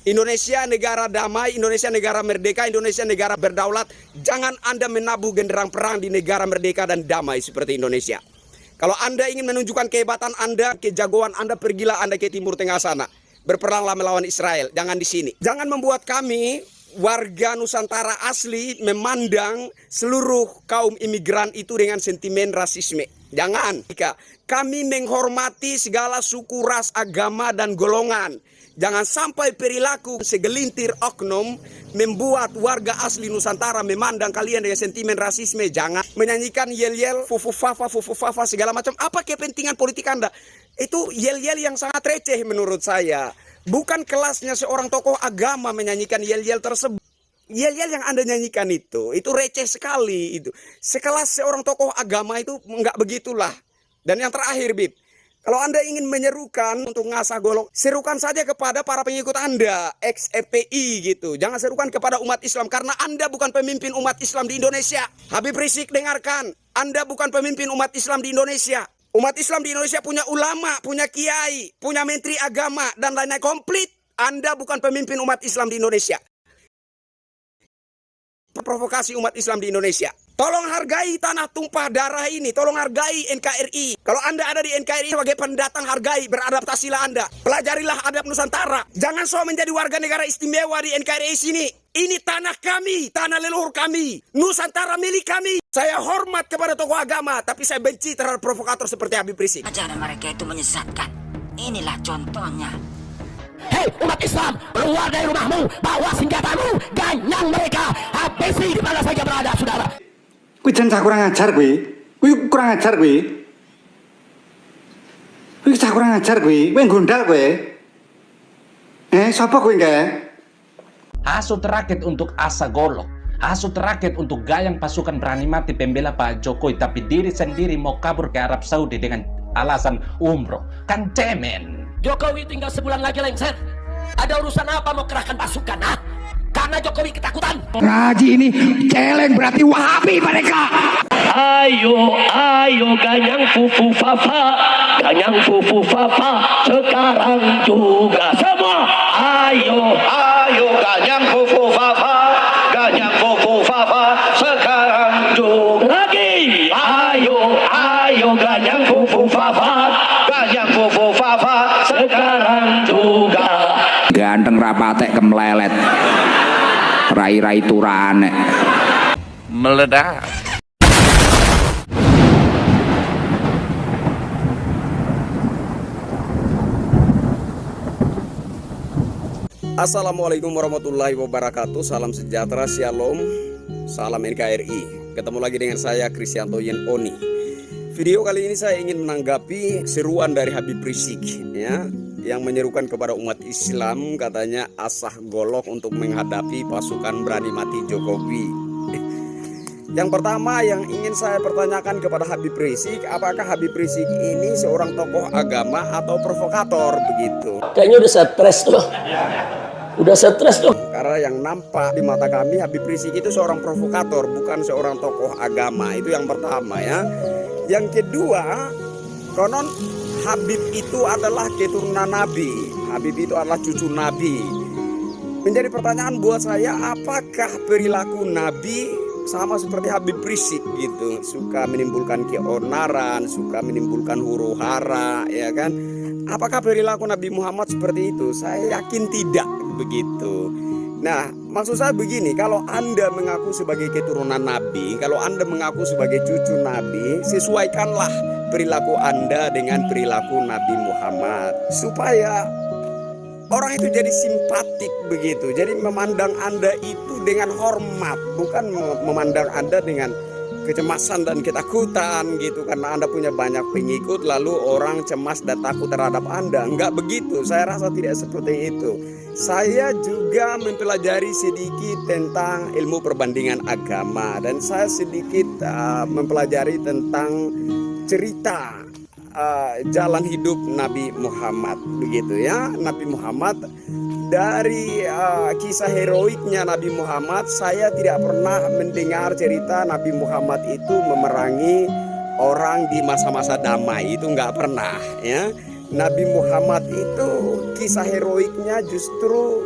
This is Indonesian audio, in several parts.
Indonesia negara damai, Indonesia negara merdeka, Indonesia negara berdaulat. Jangan Anda menabuh genderang perang di negara merdeka dan damai seperti Indonesia. Kalau Anda ingin menunjukkan kehebatan Anda, kejagoan Anda, pergilah Anda ke Timur Tengah sana. Berperanglah melawan Israel, jangan di sini. Jangan membuat kami warga Nusantara asli memandang seluruh kaum imigran itu dengan sentimen rasisme. Jangan. Kami menghormati segala suku, ras, agama, dan golongan. Jangan sampai perilaku segelintir oknum membuat warga asli Nusantara memandang kalian dengan sentimen rasisme. Jangan menyanyikan yel-yel, fufu-fafa segala macam. Apa kepentingan politik Anda? Itu yel-yel yang sangat receh menurut saya. Bukan kelasnya seorang tokoh agama menyanyikan yel-yel tersebut. Yel-yel yang Anda nyanyikan itu receh sekali itu. Sekelas seorang tokoh agama itu enggak begitulah. Dan yang terakhir, Bib. Kalau Anda ingin menyerukan untuk ngasah golok, serukan saja kepada para pengikut Anda, ex-FPI gitu. Jangan serukan kepada umat Islam, karena Anda bukan pemimpin umat Islam di Indonesia. Habib Rizik, dengarkan, Anda bukan pemimpin umat Islam di Indonesia. Umat Islam di Indonesia punya ulama, punya kiai, punya menteri agama, dan lain-lain komplit. Anda bukan pemimpin umat Islam di Indonesia. Provokasi umat Islam di Indonesia. Tolong hargai tanah tumpah darah ini. Tolong hargai NKRI. Kalau Anda ada di NKRI sebagai pendatang, hargai, beradaptasilah Anda. Pelajarilah adab Nusantara. Jangan so menjadi warga negara istimewa di NKRI sini. Ini tanah kami, tanah leluhur kami, Nusantara milik kami. Saya hormat kepada tokoh agama, tapi saya benci terhadap provokator seperti Habib Rizik. Ajaran mereka itu menyesatkan. Inilah contohnya. Hei umat Islam, keluar dari rumahmu, bawa senjatamu, ganyang mereka, habisi di mana saja berada, saudara. Kuwi jan cah kurang ajar kuwi. Kuwi kurang ajar kuwi. Kuwi cah kurang ajar kuwi. Kuwi gondal kowe. Sapa kowe engke? Hasut rakyat untuk asa golok. Hasut rakyat untuk gayang pasukan berani mati pembela Pak Jokowi, tapi diri sendiri mau kabur ke Arab Saudi dengan alasan umroh. Kan cemen. Jokowi tinggal sebulan lagi lengser. Ada urusan apa mau kerahkan pasukan, ha? Karena Jokowi ketakutan. Ngaji ini celeng berarti Wahabi mereka. Ayo, ayo ganyang fufu fafa, ganyang fufu fafa, sekarang juga semua. Ayo, Ayo ganyang fufu fafa, ganyang fufu fafa, sekarang juga. lagi. Ayo ganyang fufu fafa, Ganyang fufu fafa, sekarang juga. Ganteng rapatek kemlelet, rai-rai turane Meledak. Assalamualaikum warahmatullahi wabarakatuh. Salam sejahtera, shalom, salam NKRI. Ketemu lagi dengan saya Kristianto Yen Oni. Video kali ini saya ingin menanggapi seruan dari Habib Rizik ya, yang menyerukan kepada umat Islam, katanya asah golok untuk menghadapi pasukan berani mati Jokowi. Yang pertama yang ingin saya pertanyakan kepada Habib Rizik, apakah Habib Rizik ini seorang tokoh agama atau provokator begitu? Kayaknya udah stres loh. Udah stres loh. Karena yang nampak di mata kami Habib Rizik itu seorang provokator, bukan seorang tokoh agama. Itu yang pertama ya. Yang kedua, konon Habib itu adalah keturunan Nabi. Habib itu adalah cucu Nabi. Menjadi pertanyaan buat saya, apakah perilaku Nabi sama seperti Habib Rizik gitu? Suka menimbulkan keonaran, suka menimbulkan huru hara, ya kan? Apakah perilaku Nabi Muhammad seperti itu? Saya yakin tidak begitu. Nah, maksud saya begini, kalau Anda mengaku sebagai keturunan Nabi, kalau Anda mengaku sebagai cucu Nabi, sesuaikanlah perilaku Anda dengan perilaku Nabi Muhammad, supaya orang itu jadi simpatik begitu. Jadi memandang Anda itu dengan hormat, bukan memandang Anda dengan kecemasan dan ketakutan gitu, karena Anda punya banyak pengikut lalu orang cemas dan takut terhadap Anda. Enggak begitu, saya rasa tidak seperti itu. Saya juga mempelajari sedikit tentang ilmu perbandingan agama, dan saya sedikit mempelajari tentang cerita jalan hidup Nabi Muhammad begitu ya. Nabi Muhammad, dari kisah heroiknya Nabi Muhammad, saya tidak pernah mendengar cerita Nabi Muhammad itu memerangi orang di masa-masa damai, itu nggak pernah ya. Nabi Muhammad itu kisah heroiknya justru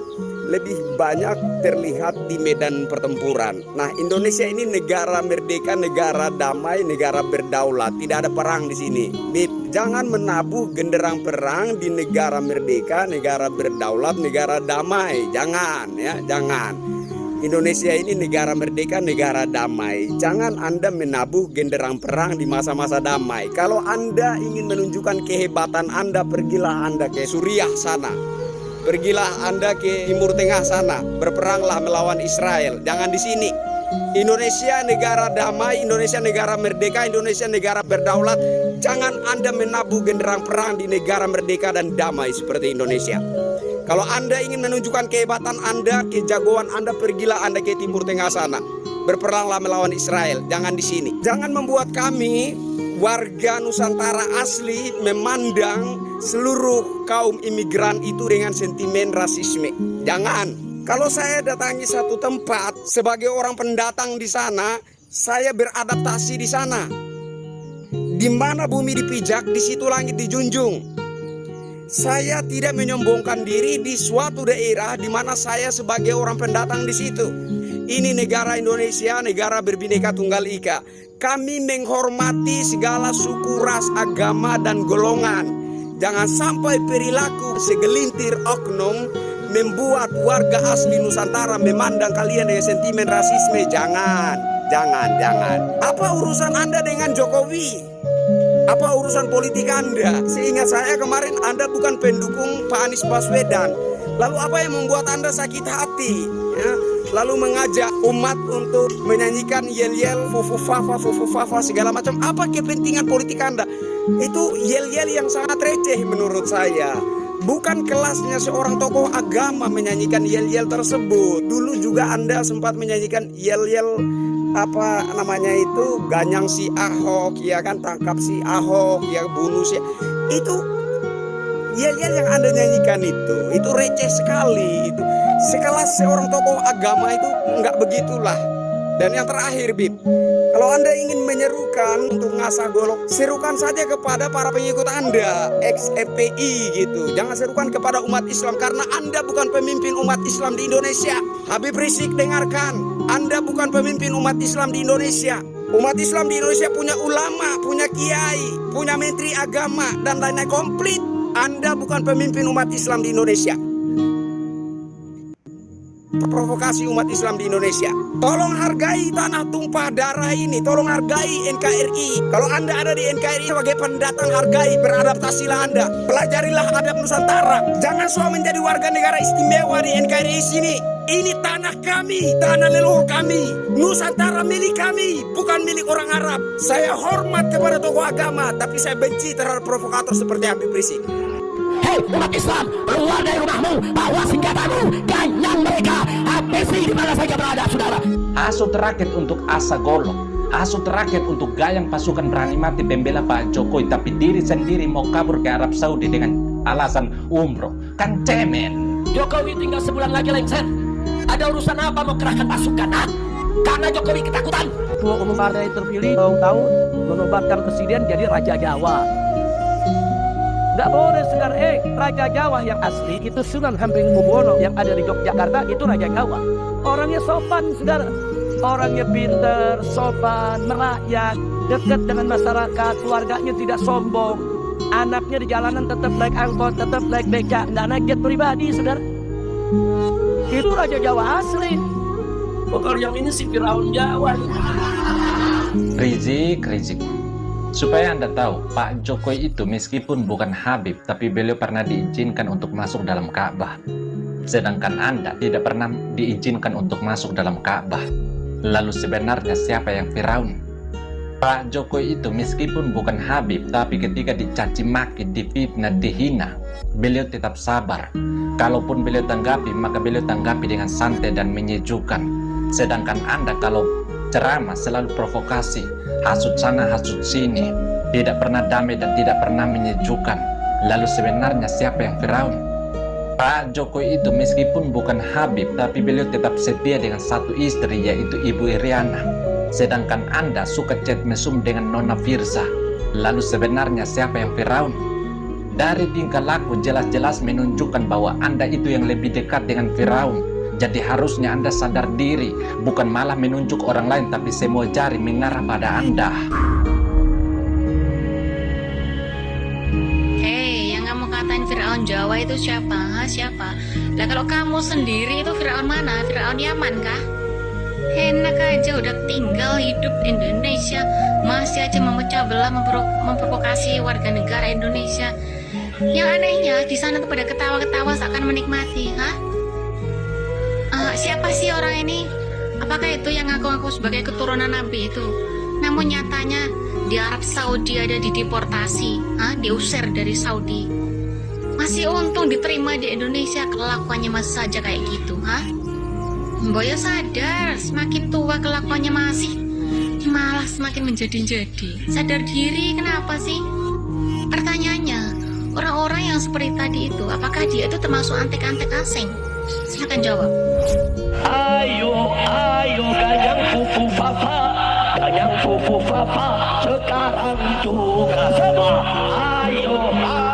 lebih banyak terlihat di medan pertempuran. Nah, Indonesia ini negara merdeka, negara damai, negara berdaulat. Tidak ada perang di sini. Bib, jangan menabuh genderang perang di negara merdeka, negara berdaulat, negara damai. Jangan ya, jangan. Indonesia ini negara merdeka, negara damai. Jangan Anda menabuh genderang perang di masa-masa damai. Kalau Anda ingin menunjukkan kehebatan Anda, pergilah Anda ke Suriah sana. Pergilah Anda ke Timur Tengah sana, berperanglah melawan Israel. Jangan di sini. Indonesia negara damai, Indonesia negara merdeka, Indonesia negara berdaulat. Jangan Anda menabuh genderang perang di negara merdeka dan damai seperti Indonesia. Kalau Anda ingin menunjukkan kehebatan Anda, kejagoan Anda, pergilah Anda ke Timur Tengah sana. Berperanglah melawan Israel. Jangan di sini. Jangan membuat kami warga Nusantara asli memandang seluruh kaum imigran itu dengan sentimen rasisme. Jangan. Kalau saya datangi satu tempat sebagai orang pendatang di sana, saya beradaptasi di sana. Di mana bumi dipijak, di situ langit dijunjung. Saya tidak menyombongkan diri di suatu daerah di mana saya sebagai orang pendatang di situ. Ini negara Indonesia, negara berbineka tunggal ika. Kami menghormati segala suku, ras, agama, dan golongan. Jangan sampai perilaku segelintir oknum membuat warga asli Nusantara memandang kalian dengan sentimen rasisme. Jangan. Apa urusan Anda dengan Jokowi? Apa urusan politik Anda? Seingat saya kemarin Anda bukan pendukung Pak Anies Baswedan. Lalu apa yang membuat Anda sakit hati? Ya? Lalu mengajak umat untuk menyanyikan yel-yel, fufufafa segala macam. Apa kepentingan politik Anda? Itu yel-yel yang sangat receh menurut saya. Bukan kelasnya seorang tokoh agama menyanyikan yel-yel tersebut. Dulu juga Anda sempat menyanyikan yel-yel apa namanya itu, ganyang si Ahok, ya kan, tangkap si Ahok, ya bunuh si. Itu yel-yel yang Anda nyanyikan itu receh sekali. Itu sekelas seorang tokoh agama itu enggak begitulah. Dan yang terakhir, Bib, kalau Anda ingin menyerukan untuk ngasah golok, serukan saja kepada para pengikut Anda, ex-FPI gitu. Jangan serukan kepada umat Islam, karena Anda bukan pemimpin umat Islam di Indonesia. Habib Rizik, dengarkan, Anda bukan pemimpin umat Islam di Indonesia. Umat Islam di Indonesia punya ulama, punya kiai, punya menteri agama, dan lain-lain komplit. Anda bukan pemimpin umat Islam di Indonesia. Provokasi umat Islam di Indonesia. Tolong hargai tanah tumpah darah ini. Tolong hargai NKRI. Kalau Anda ada di NKRI sebagai pendatang, hargai, beradaptasilah Anda. Pelajarilah adab Nusantara. Jangan soal menjadi warga negara istimewa di NKRI sini. Ini tanah kami, tanah leluhur kami. Nusantara milik kami, bukan milik orang Arab. Saya hormat kepada tokoh agama, tapi saya benci terhadap provokator seperti Habib Rizik. Hei umat Islam, keluar dari rumahmu, bawa senjatamu, ganyang mereka, habisi di mana saja berada, saudara. Hasut rakyat untuk asa golok, hasut rakyat untuk gayang pasukan berani mati pembela Pak Jokowi, tapi diri sendiri mau kabur ke Arab Saudi dengan alasan umroh. Kan cemen. Jokowi tinggal sebulan lagi lengser. Ada urusan apa mau kerahkan pasukan? Karena Jokowi ketakutan. Ketua Umum Partai terpilih tahu menobatkan presiden jadi Raja Jawa. Nggak boleh, saudara. Raja Jawa yang asli itu Sunan Hamengkubuwono yang ada di Yogyakarta, itu Raja Jawa. Orangnya sopan, saudara. Orangnya pintar, sopan, merakyat, dekat dengan masyarakat, keluarganya tidak sombong. Anaknya di jalanan tetap naik angkot, tetap naik beca, nggak naik jet pribadi, saudara. Itu Raja Jawa asli. Kalau yang ini si Firaun Jawa. Rizik. Supaya Anda tahu, Pak Jokowi itu meskipun bukan Habib, tapi beliau pernah diizinkan untuk masuk dalam Ka'bah. Sedangkan Anda tidak pernah diizinkan untuk masuk dalam Ka'bah. Lalu sebenarnya siapa yang Firaun? Pak Jokowi itu meskipun bukan Habib, tapi ketika dicaci maki, difitnah, dihina, beliau tetap sabar. Kalaupun beliau tanggapi, maka beliau tanggapi dengan santai dan menyejukkan. Sedangkan Anda kalau ceramah selalu provokasi, hasut sana hasut sini, tidak pernah damai dan tidak pernah menyejukkan. Lalu sebenarnya siapa yang Firaun? Pak Jokowi itu meskipun bukan Habib, tapi beliau tetap setia dengan satu istri, yaitu Ibu Iriana. Sedangkan Anda suka chat mesum dengan Nona Firza. Lalu sebenarnya siapa yang Firaun? Dari tingkah laku jelas-jelas menunjukkan bahwa Anda itu yang lebih dekat dengan Firaun. Jadi harusnya Anda sadar diri, bukan malah menunjuk orang lain, tapi semua jari mengarah pada Anda. Hei, yang kamu katain Firaun Jawa itu siapa? Ha, siapa? Lah kalau kamu sendiri itu Firaun mana? Firaun Yaman kah? Enak aja udah tinggal hidup di Indonesia, masih aja memecah belah, memprovokasi warga negara Indonesia. Yang anehnya di sana tuh pada ketawa-ketawa seakan menikmati, siapa sih orang ini? Apakah itu yang ngaku-ngaku sebagai keturunan Nabi itu? Namun nyatanya di Arab Saudi ada dideportasi, diusir dari Saudi. Masih untung diterima di Indonesia, kelakuannya masih saja kayak gitu, Boyo sadar, semakin tua kelakuannya masih malah semakin menjadi-jadi. Sadar diri, kenapa sih? Pertanyaannya, orang-orang yang seperti tadi itu, apakah dia itu termasuk antek-antek asing? Silakan jawab. Ayo, ayo ganyang fufu papa, sekarang juga semua. Ayo, ayo.